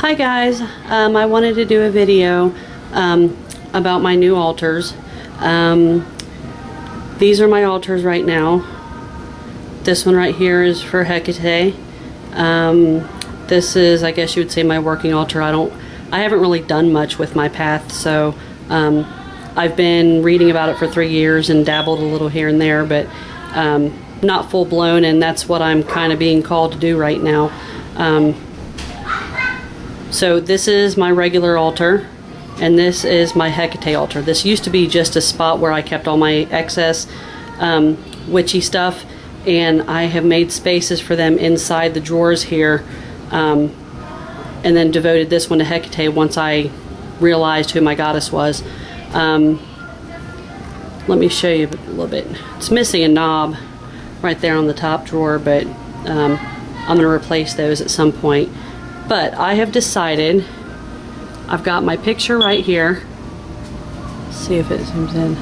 Hi guys, I wanted to do a video about my new altars. These are my altars right now. This one right here is for Hecate. This is, I guess you would say, my working altar. I haven't really done much with my path, so I've been reading about it for 3 years and dabbled a little here and there, but not full blown, and that's what I'm kind of being called to do right now. So this is my regular altar, and this is my Hecate altar. This used to be just a spot where I kept all my excess witchy stuff, and I have made spaces for them inside the drawers here, and then devoted this one to Hecate once I realized who my goddess was. Let me show you a little bit. It's missing a knob right there on the top drawer, but I'm going to replace those at some point. But I have decided, I've got my picture right here. Let's see if it zooms in.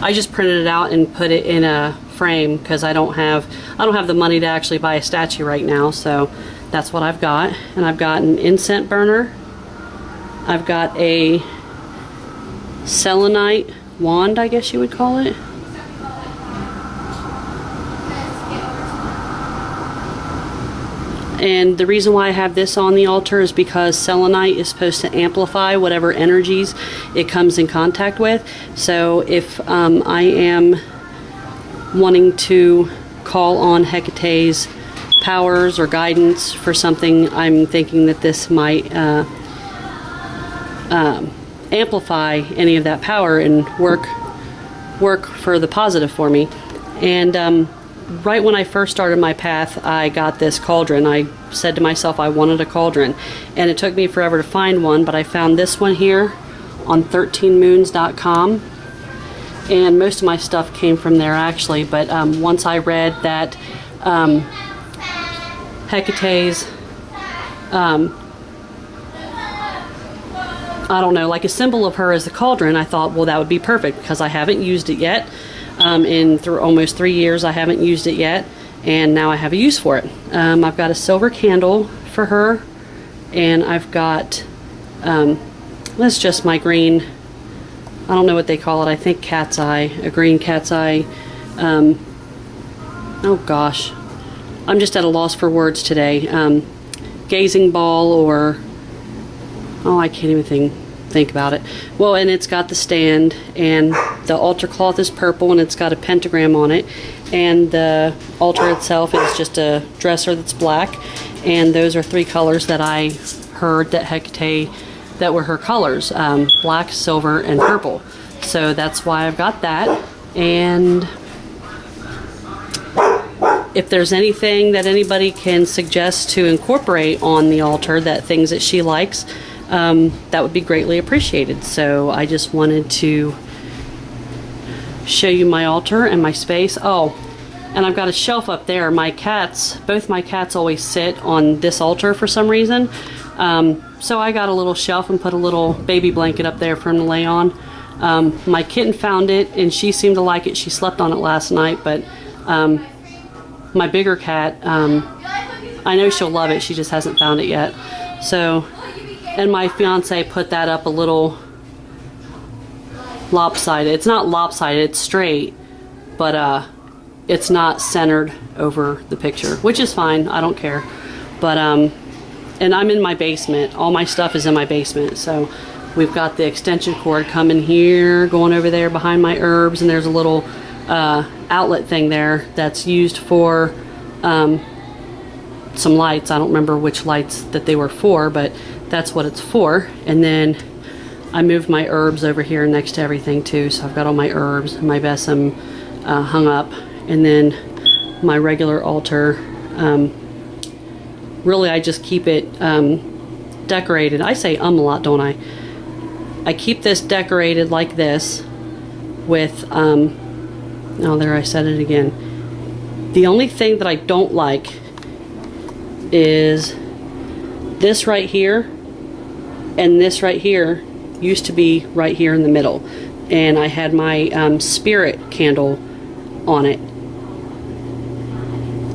I just printed it out and put it in a frame because I don't have the money to actually buy a statue right now, so that's what I've got. And I've got an incense burner. I've got a selenite wand, I guess you would call it. And the reason why I have this on the altar is because selenite is supposed to amplify whatever energies it comes in contact with. So if I am wanting to call on Hecate's powers or guidance for something, I'm thinking that this might amplify any of that power and work for the positive for me. And right when I first started my path, I got this cauldron. I said to myself I wanted a cauldron, and it took me forever to find one, but I found this one here on 13moons.com, and most of my stuff came from there actually. But once I read that Hecate's I don't know, like a symbol of her as the cauldron, I thought, well, that would be perfect because I haven't used it yet. Through almost 3 years I haven't used it yet, and now I have a use for it. I've got a silver candle for her, and I've got that's just my green, I don't know what they call it, I think cat's eye, a green cat's eye. Oh gosh, I'm just at a loss for words today. Gazing ball, or oh, I can't even think about it. Well, and it's got the stand, and the altar cloth is purple, and it's got a pentagram on it, and the altar itself is just a dresser that's black, and those are 3 colors that I heard that Hecate, that were her colors, black, silver, and purple. So that's why I've got that. And if there's anything that anybody can suggest to incorporate on the altar, that things that she likes, that would be greatly appreciated. So I just wanted to show you my altar and my space. Oh, and I've got a shelf up there. Both my cats always sit on this altar for some reason. So I got a little shelf and put a little baby blanket up there for him to lay on. My kitten found it and she seemed to like it. She slept on it last night, but my bigger cat, I know she'll love it. She just hasn't found it yet. So, and my fiance put that up a little lopsided. It's not lopsided, it's straight, but it's not centered over the picture, which is fine. I don't care. But and I'm in my basement. All my stuff is in my basement. So we've got the extension cord coming here, going over there behind my herbs, and there's a little outlet thing there that's used for some lights. I don't remember which lights that they were for, but that's what it's for. And then I moved my herbs over here next to everything too, so I've got all my herbs, my besom hung up, and then my regular altar. Really, I just keep it decorated. I say a lot, don't I? I keep this decorated like this with oh, there, I said it again. The only thing that I don't like is this right here, and this right here used to be right here in the middle, and I had my spirit candle on it,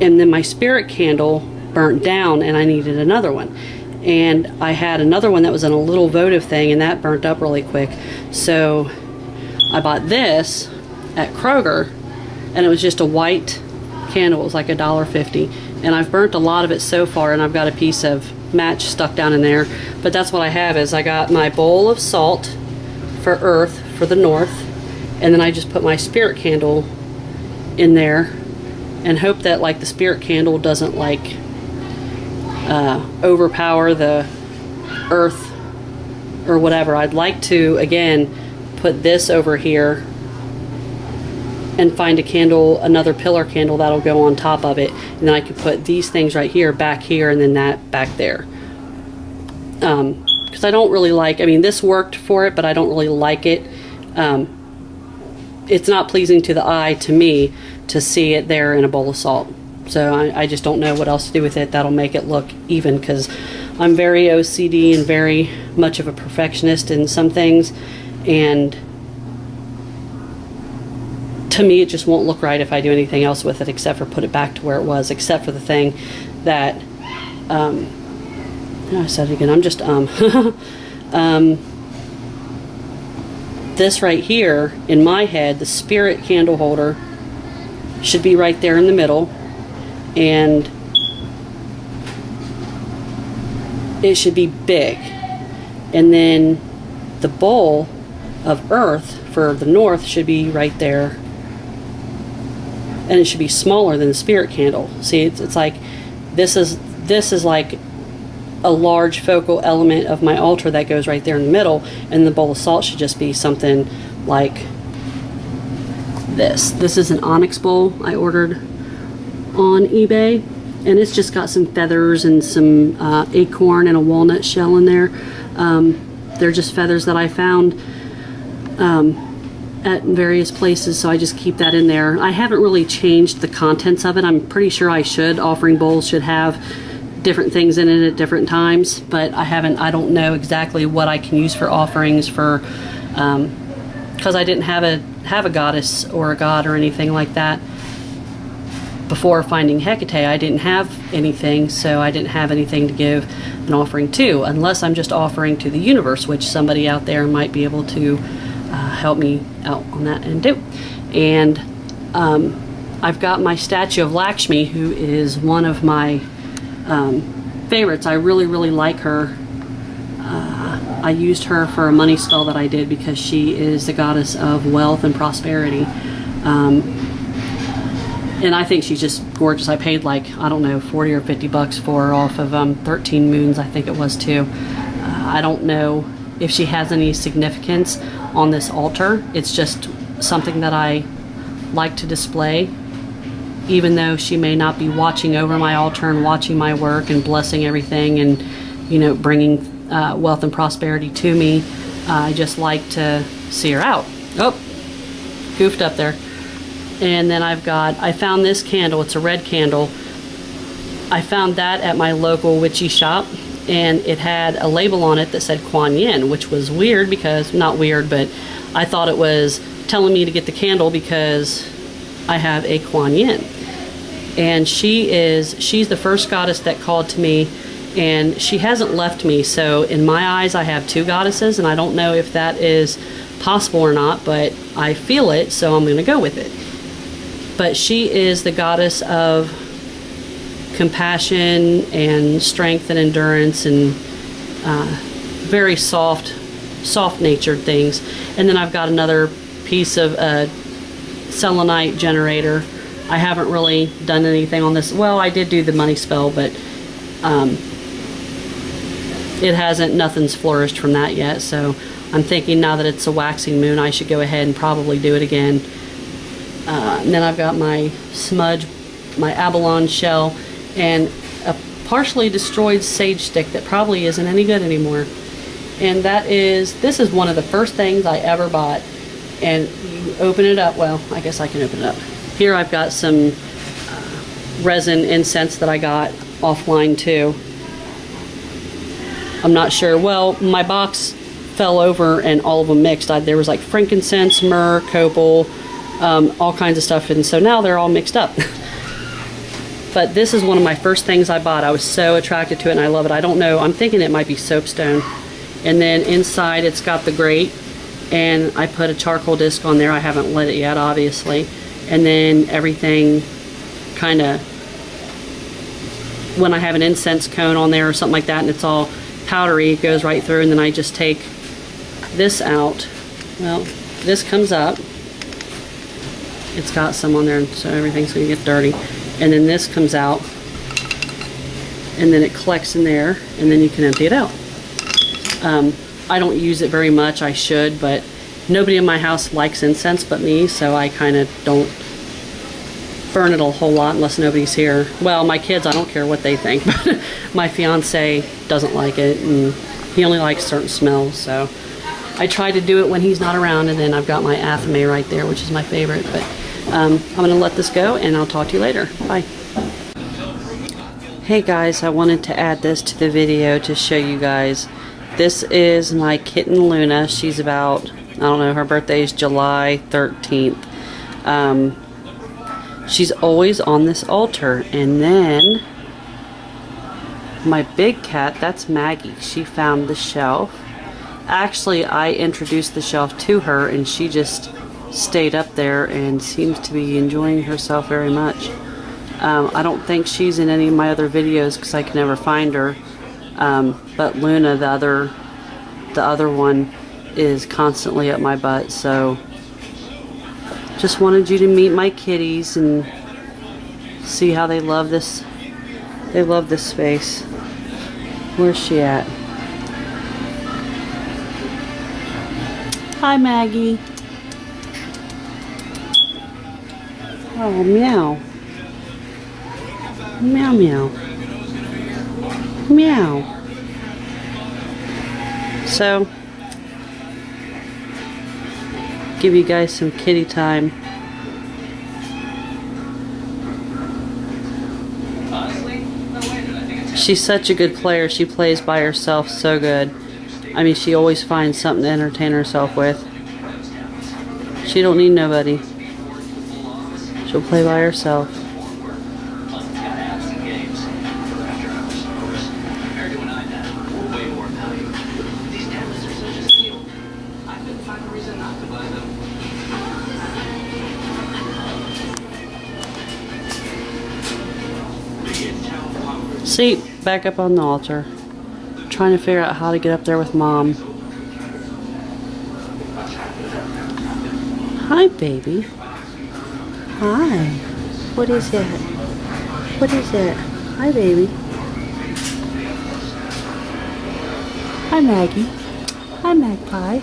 and then my spirit candle burnt down and I needed another one. And I had another one that was in a little votive thing, and that burnt up really quick. So I bought this at Kroger, and it was just a white candle. It was like $1.50, and I've burnt a lot of it so far, and I've got a piece of match stuck down in there. But that's what I have. Is I got my bowl of salt for earth for the north, and then I just put my spirit candle in there and hope that like the spirit candle doesn't like overpower the earth or whatever. I'd like to again put this over here and find a candle, another pillar candle that'll go on top of it, and then I could put these things right here, back here, and then that back there. Because I don't really like, I mean, this worked for it, but I don't really like it. It's not pleasing to the eye, to me, to see it there in a bowl of salt. So I just don't know what else to do with it that'll make it look even, because I'm very OCD and very much of a perfectionist in some things, and to me it just won't look right if I do anything else with it except for put it back to where it was, except for the thing that I said it again, I'm just this right here in my head, the spirit candle holder should be right there in the middle, and it should be big, and then the bowl of earth for the north should be right there, and it should be smaller than the spirit candle. See, it's like this is like a large focal element of my altar that goes right there in the middle, and the bowl of salt should just be something like this. This is an onyx bowl I ordered on eBay, and it's just got some feathers and some acorn and a walnut shell in there. They're just feathers that I found at various places, so I just keep that in there. I haven't really changed the contents of it. I'm pretty sure I should. Offering bowls should have different things in it at different times, but I don't know exactly what I can use for offerings for, because I didn't have a goddess or a god or anything like that before finding Hecate. I didn't have anything, so I didn't have anything to give an offering to, unless I'm just offering to the universe, which somebody out there might be able to help me out on that and do. And I've got my statue of Lakshmi, who is one of my favorites. I really like her. I used her for a money spell that I did because she is the goddess of wealth and prosperity. And I think she's just gorgeous. I paid like, I don't know, 40 or 50 bucks for her off of 13 Moons, I think it was too. I don't know if she has any significance on this altar. It's just something that I like to display, even though she may not be watching over my altar and watching my work and blessing everything and, you know, bringing wealth and prosperity to me. I just like to see her out. Oh, goofed up there. And then I found this candle. It's a red candle. I found that at my local witchy shop, and it had a label on it that said Kuan Yin, which was weird because, not weird, but I thought it was telling me to get the candle because I have a Kuan Yin. And she's the first goddess that called to me, and she hasn't left me. So in my eyes, I have two goddesses, and I don't know if that is possible or not, but I feel it, so I'm going to go with it. But she is the goddess of compassion and strength and endurance and very soft-natured things. And then I've got another piece of selenite generator. I haven't really done anything on this. Well, I did do the money spell, but nothing's flourished from that yet. So I'm thinking now that it's a waxing moon, I should go ahead and probably do it again. And then I've got my smudge, my abalone shell, and a partially destroyed sage stick that probably isn't any good anymore. And this is one of the first things I ever bought. And you open it up, well, I guess I can open it up. Here I've got some resin incense that I got offline too. I'm not sure. Well, my box fell over and all of them mixed. There was like frankincense, myrrh, copal, all kinds of stuff, and so now they're all mixed up. But this is one of my first things I bought. I was so attracted to it and I love it. I don't know, I'm thinking it might be soapstone. And then inside it's got the grate, and I put a charcoal disc on there. I haven't lit it yet, obviously. And then everything kind of, when I have an incense cone on there or something like that and it's all powdery, it goes right through. And then I just take this out. Well, this comes up. It's got some on there, so everything's gonna get dirty. And then this comes out, and then it collects in there, and then you can empty it out. I don't use it very much. I should, but nobody in my house likes incense but me, so I kind of don't burn it a whole lot unless nobody's here. Well, my kids, I don't care what they think, but my fiance doesn't like it, and he only likes certain smells, so I try to do it when he's not around. And then I've got my Athame right there, which is my favorite. But I'm gonna let this go, and I'll talk to you later. Bye. Hey guys, I wanted to add this to the video to show you guys. This is my kitten Luna. She's about, I don't know, her birthday is July 13th. She's always on this altar. And then my big cat, that's Maggie. She found the shelf. Actually, I introduced the shelf to her, and she just stayed up there and seems to be enjoying herself very much. I don't think she's in any of my other videos because I can never find her. But Luna, the other one, is constantly up my butt. So just wanted you to meet my kitties and see how they love this. They love this space. Where's she at? Hi, Maggie. Oh, meow. Meow, meow. Meow. So, give you guys some kitty time. She's such a good player. She plays by herself so good. I mean, she always finds something to entertain herself with. She don't need nobody. She'll play by herself. See, back up on the altar. Trying to figure out how to get up there with Mom. Hi, baby. Hi. What is it? What is it? Hi, baby. Hi, Maggie. Hi, Magpie.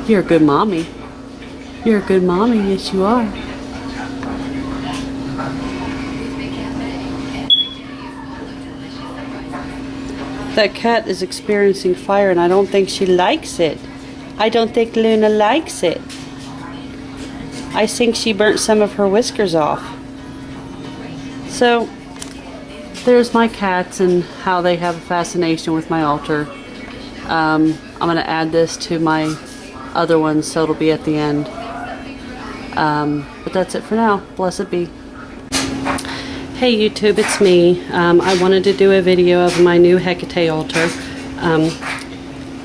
You're a good mommy. You're a good mommy. Yes, you are. That cat is experiencing fire, and I don't think she likes it. I don't think Luna likes it. I think she burnt some of her whiskers off. So, there's my cats and how they have a fascination with my altar. I'm going to add this to my other ones, so it'll be at the end. But that's it for now. Blessed be. Hey YouTube, it's me. I wanted to do a video of my new Hecate altar.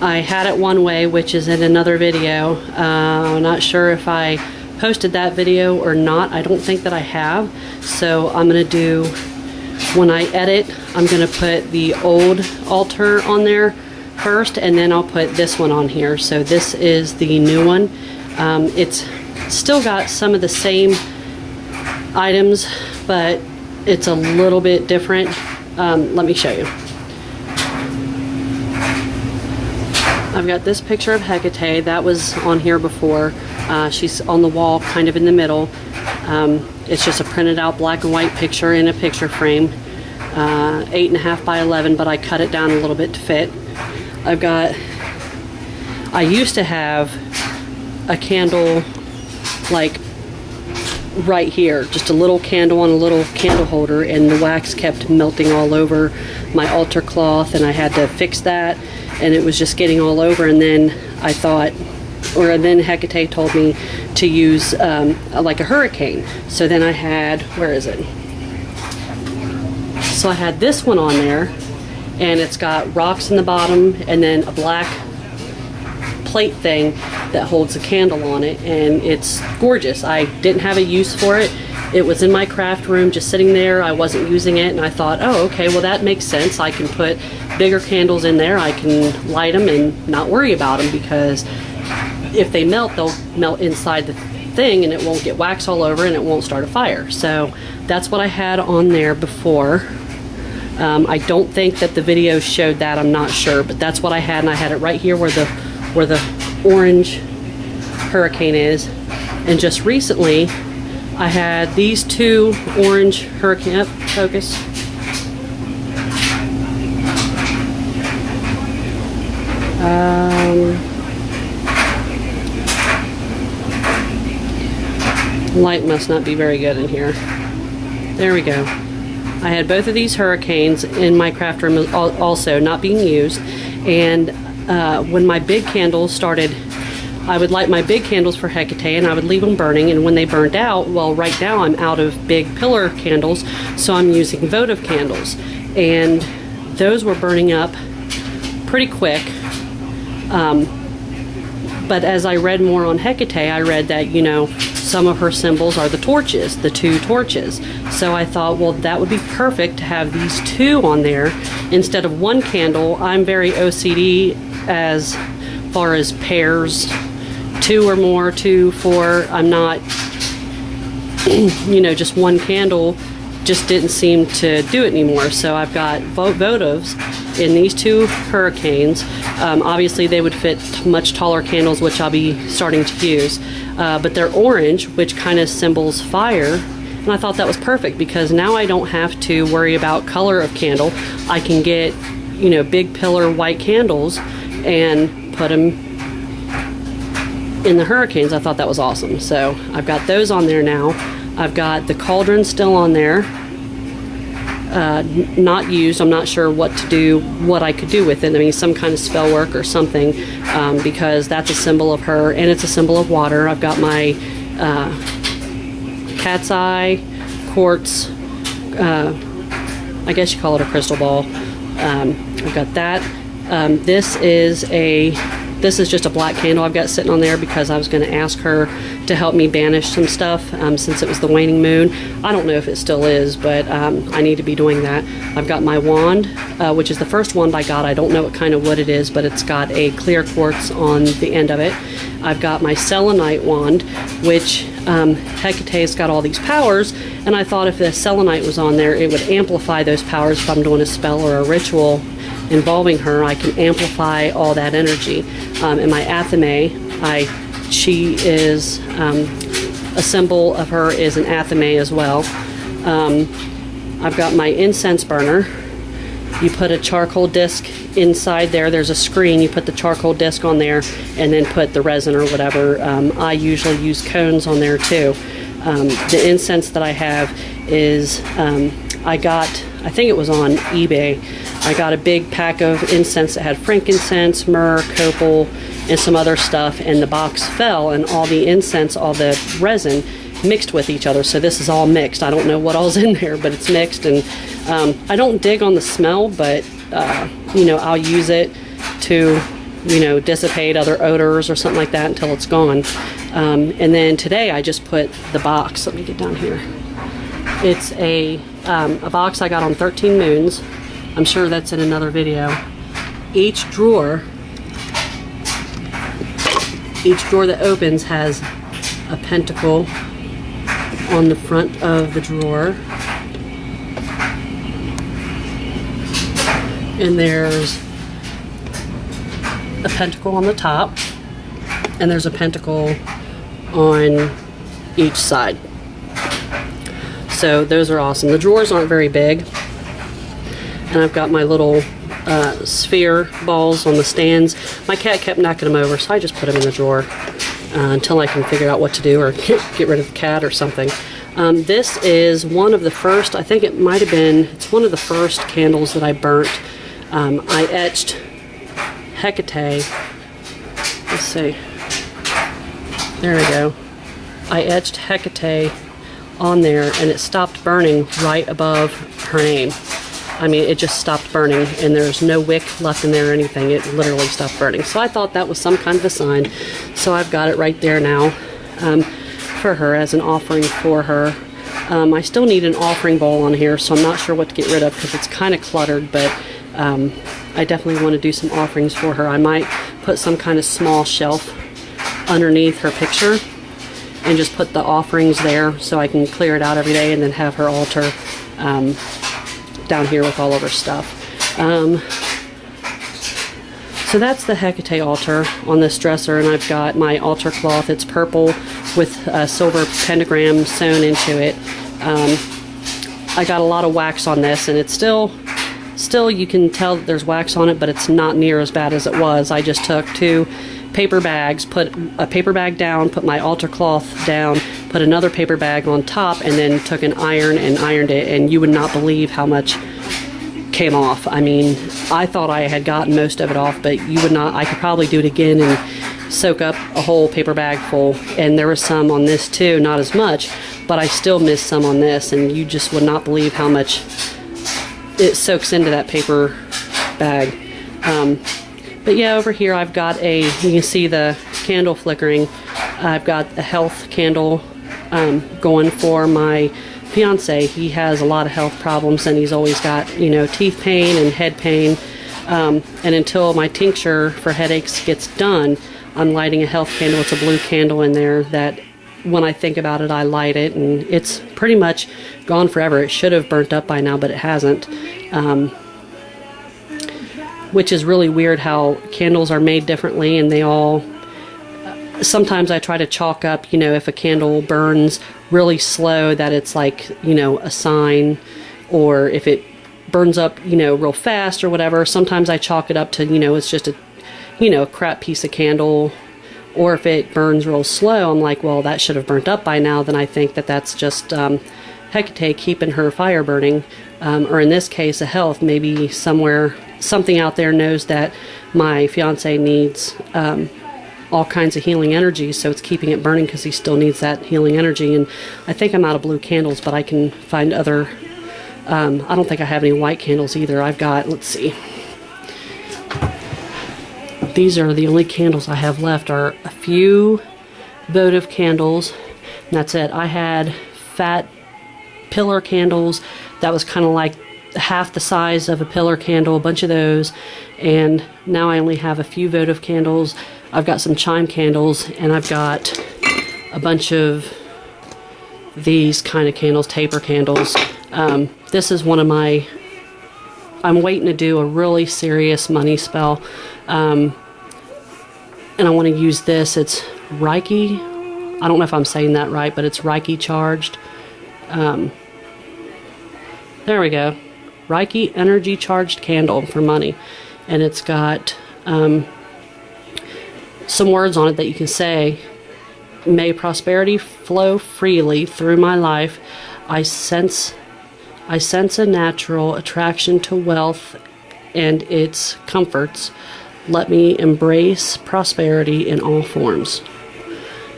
I had it one way, which is in another video. I'm not sure if I posted that video or not. I don't think that I have. So I'm going to do, when I edit, I'm going to put the old altar on there first, and then I'll put this one on here. So this is the new one. It's still got some of the same items, but it's a little bit different. Let me show you. I've got this picture of Hecate that was on here before. She's on the wall, kind of in the middle. It's just a printed out black and white picture in a picture frame, 8.5 by 11, but I cut it down a little bit to fit. I used to have a candle like right here, just a little candle on a little candle holder, and the wax kept melting all over my altar cloth, and I had to fix that, and it was just getting all over. And then I thought, or then Hecate told me to use like a hurricane. So then I had, where is it? So I had this one on there, and it's got rocks in the bottom and then a black plate thing that holds a candle on it, and it's gorgeous. I didn't have a use for it. It was in my craft room just sitting there. I wasn't using it, and I thought, oh, okay, well that makes sense. I can put bigger candles in there. I can light them and not worry about them, because if they melt, they'll melt inside the thing and it won't get wax all over and it won't start a fire. So that's what I had on there before. I don't think that the video showed that, I'm not sure, but that's what I had, and I had it right here where the orange hurricane is. And just recently I had these two orange hurricane, focus. Light must not be very good in here. There we go. I had both of these hurricanes in my craft room also, not being used. And when my big candles started, I would light my big candles for Hecate and I would leave them burning, and when they burned out, well, right now I'm out of big pillar candles, so I'm using votive candles, and those were burning up pretty quick. But as I read more on Hecate, I read that, you know, some of her symbols are the torches, the two torches. So I thought, well, that would be perfect to have these two on there instead of one candle. I'm very OCD as far as pairs, 2 or more, 2, 4. I'm not, you know, just one candle just didn't seem to do it anymore. So I've got votives in these two hurricanes. Obviously they would fit much taller candles, which I'll be starting to use, but they're orange, which kind of symbols fire, and I thought that was perfect, because now I don't have to worry about color of candle. I can get, you know, big pillar white candles and put them in the hurricanes. I thought that was awesome. So I've got those on there now. I've got the cauldron still on there, not used. I'm not sure what to do, what I could do with it. I mean, some kind of spell work or something, because that's a symbol of her, and it's a symbol of water. I've got my cat's eye quartz, I guess you call it a crystal ball. I've got that. This is just a black candle I've got sitting on there because I was going to ask her to help me banish some stuff, since it was the waning moon. I don't know if it still is, but I need to be doing that. I've got my wand, which is the first wand I got. I don't know what kind of wood it is, but it's got a clear quartz on the end of it. I've got my selenite wand, which Hecate's got all these powers, and I thought if the selenite was on there, it would amplify those powers. If I'm doing a spell or a ritual involving her, I can amplify all that energy. And my athame, she is, a symbol of her is an athame as well. I've got my incense burner. You put a charcoal disc inside there. There's a screen. You put the charcoal disc on there and then put the resin or whatever. I usually use cones on there too. The incense that I have is, I think it was on eBay. I got a big pack of incense that had frankincense, myrrh, copal, and some other stuff, and the box fell, and all the incense, all the resin mixed with each other. So this is all mixed. I don't know what all's in there, but it's mixed, and I don't dig on the smell, but you know, I'll use it to, you know, dissipate other odors or something like that until it's gone. And then today I just put the box. Let me get down here. It's a box I got on 13 Moons. I'm sure that's in another video. Each drawer that opens has a pentacle on the front of the drawer. And there's a pentacle on the top. And there's a pentacle on each side. So those are awesome. The drawers aren't very big. And I've got my little sphere balls on the stands. My cat kept knocking them over, so I just put them in the drawer until I can figure out what to do or get rid of the cat or something. This is one of the first, I think it might have been, it's one of the first candles that I burnt. I etched Hecate. Let's see. There we go. I etched Hecate on there, and it stopped burning right above her name. I mean, it just stopped burning, and there's no wick left in there or anything. It literally stopped burning. So I thought that was some kind of a sign. So I've got it right there now for her as an offering for her. I still need an offering bowl on here, so I'm not sure what to get rid of because it's kind of cluttered, but I definitely want to do some offerings for her. I might put some kind of small shelf underneath her picture and just put the offerings there so I can clear it out every day and then have her altar down here with all of her stuff. So that's the Hecate altar on this dresser, and I've got my altar cloth. It's purple with a silver pentagram sewn into it. I got a lot of wax on this, and it's still you can tell that there's wax on it, but it's not near as bad as it was. I just took 2 paper bags, put a paper bag down, put my altar cloth down, put another paper bag on top, and then took an iron and ironed it, and you would not believe how much came off. I mean, I thought I had gotten most of it off, but you would not. I could probably do it again and soak up a whole paper bag full, and there was some on this too, not as much, but I still missed some on this, and you just would not believe how much it soaks into that paper bag. But yeah, over here I've got you can see the candle flickering. I've got a health candle going for my fiance. He has a lot of health problems, and he's always got, teeth pain and head pain. And until my tincture for headaches gets done, I'm lighting a health candle. It's a blue candle in there that when I think about it, I light it, and it's pretty much gone forever. It should have burnt up by now, but it hasn't. Which is really weird how candles are made differently, and they all... Sometimes I try to chalk up, if a candle burns really slow, that it's like, a sign, or if it burns up, real fast or whatever. Sometimes I chalk it up to, it's just a crap piece of candle. Or if it burns real slow, I'm like, well, that should have burnt up by now. Then I think that that's just Hecate keeping her fire burning. Or in this case, a health. Maybe something out there knows that my fiance needs all kinds of healing energy, so it's keeping it burning because he still needs that healing energy. And I think I'm out of blue candles, but I can find other... I don't think I have any white candles either. I've got, let's see. These are the only candles I have left, are a few votive candles, and that's it. I had fat pillar candles that was kind of like half the size of a pillar candle, a bunch of those, and now I only have a few votive candles. I've got some chime candles, and I've got a bunch of these kind of candles, taper candles. This is one of my... I'm waiting to do a really serious money spell, and I want to use this. It's Reiki. I don't know if I'm saying that right, but it's Reiki charged. There we go. Reiki energy charged candle for money, and it's got some words on it that you can say. May prosperity flow freely through my life. I sense a natural attraction to wealth and its comforts. Let me embrace prosperity in all forms.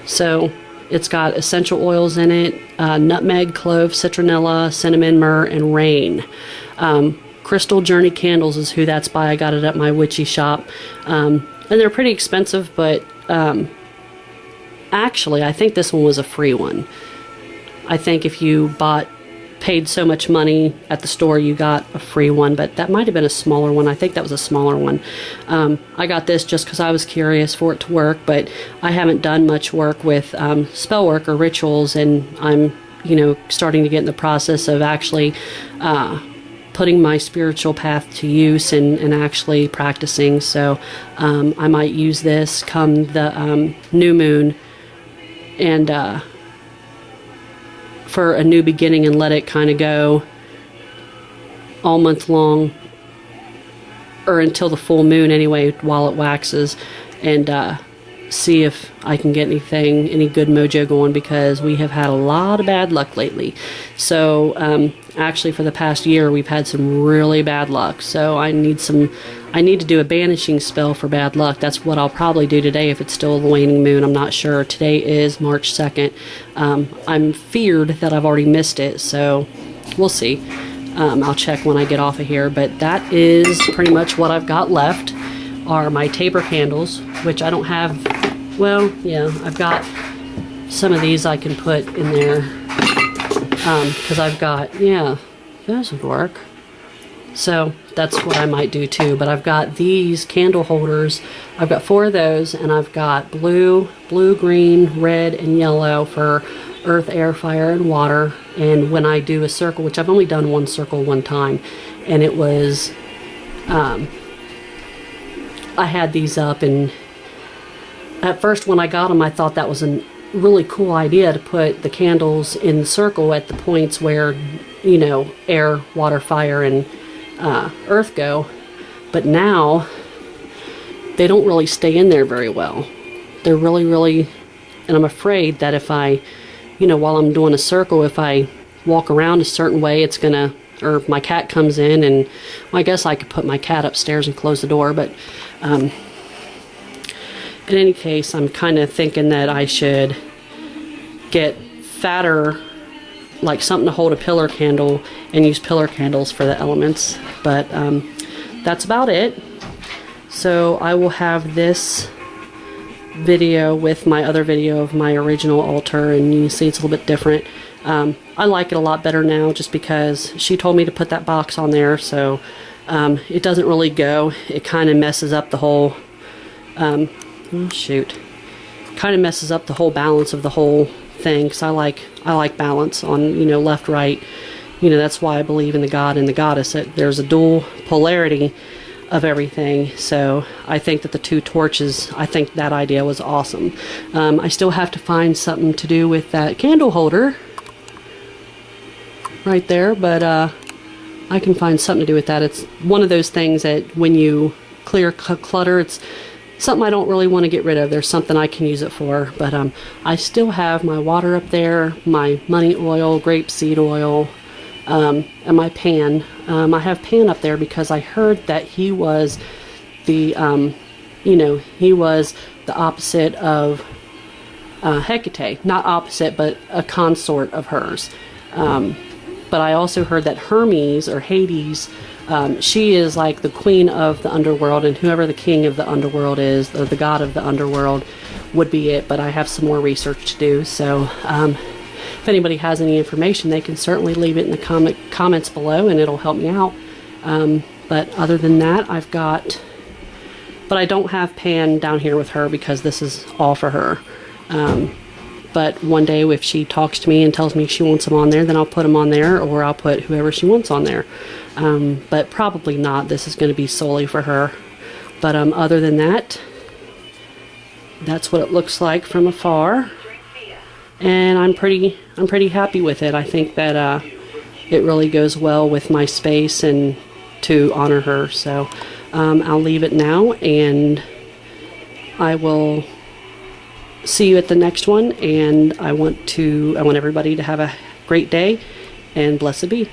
So it's got essential oils in it, nutmeg, clove, citronella, cinnamon, myrrh, and rain. Crystal Journey Candles is who that's by. I got it at my witchy shop. And they're pretty expensive, but actually I think this one was a free one. I think if you paid so much money at the store, you got a free one, but that might have been a smaller one. I think that was a smaller one. I got this just because I was curious for it to work, but I haven't done much work with spell work or rituals, and I'm starting to get in the process of actually putting my spiritual path to use and actually practicing. So I might use this come the new moon and for a new beginning, and let it kind of go all month long, or until the full moon anyway, while it waxes, and see if I can get any good mojo going, because we have had a lot of bad luck lately. So actually for the past year we've had some really bad luck, so I need to do a banishing spell for bad luck. That's what I'll probably do today if it's still the waning moon. I'm not sure. Today is March 2nd. I'm feared that I've already missed it, so we'll see. I'll check when I get off of here, but that is pretty much what I've got left are my taper candles, which I don't have. Well, yeah, I've got some of these I can put in there, because I've got, yeah, those would work. So that's what I might do too. But I've got these candle holders. I've got 4 of those, and I've got blue, green, red, and yellow for earth, air, fire, and water. And when I do a circle, which I've only done one circle one time, and it was, I had these up, and at first when I got them, I thought that was a really cool idea to put the candles in the circle at the points where, you know, air, water, fire, and earth go. But now they don't really stay in there very well. They're really, and I'm afraid that if I, you know, while I'm doing a circle, if I walk around a certain way, it's gonna, or my cat comes in, and well, I guess I could put my cat upstairs and close the door, but in any case, I'm kind of thinking that I should get fatter, like something to hold a pillar candle, and use pillar candles for the elements. But that's about it. So I will have this video with my other video of my original altar, and you can see it's a little bit different. I like it a lot better now, just because she told me to put that box on there, so it doesn't really go. It kind of messes up the whole oh shoot, kind of messes up the whole balance of the whole thing, because I like balance on, you know, left, right. You know, that's why I believe in the God and the Goddess, that there's a dual polarity of everything. So I think that the 2 torches, I think that idea was awesome. I still have to find something to do with that candle holder right there, but I can find something to do with that. It's one of those things that when you clear clutter, it's something I don't really want to get rid of. There's something I can use it for. But I still have my water up there, my money oil, grapeseed oil, and my Pan. I have Pan up there because I heard that he was the, you know, he was the opposite of Hecate. Not opposite, but a consort of hers. But I also heard that Hermes, or Hades, she is like the queen of the underworld, and whoever the king of the underworld is, or the god of the underworld, would be it. But I have some more research to do, so if anybody has any information, they can certainly leave it in the comments below, and it'll help me out. But other than that, but I don't have Pan down here with her, because this is all for her. But one day, if she talks to me and tells me she wants them on there, then I'll put them on there, or I'll put whoever she wants on there. But probably not. This is going to be solely for her. But other than that, that's what it looks like from afar. And I'm pretty happy with it. I think that it really goes well with my space and to honor her. So I'll leave it now, and I will see you at the next one. And I want everybody to have a great day, and blessed be.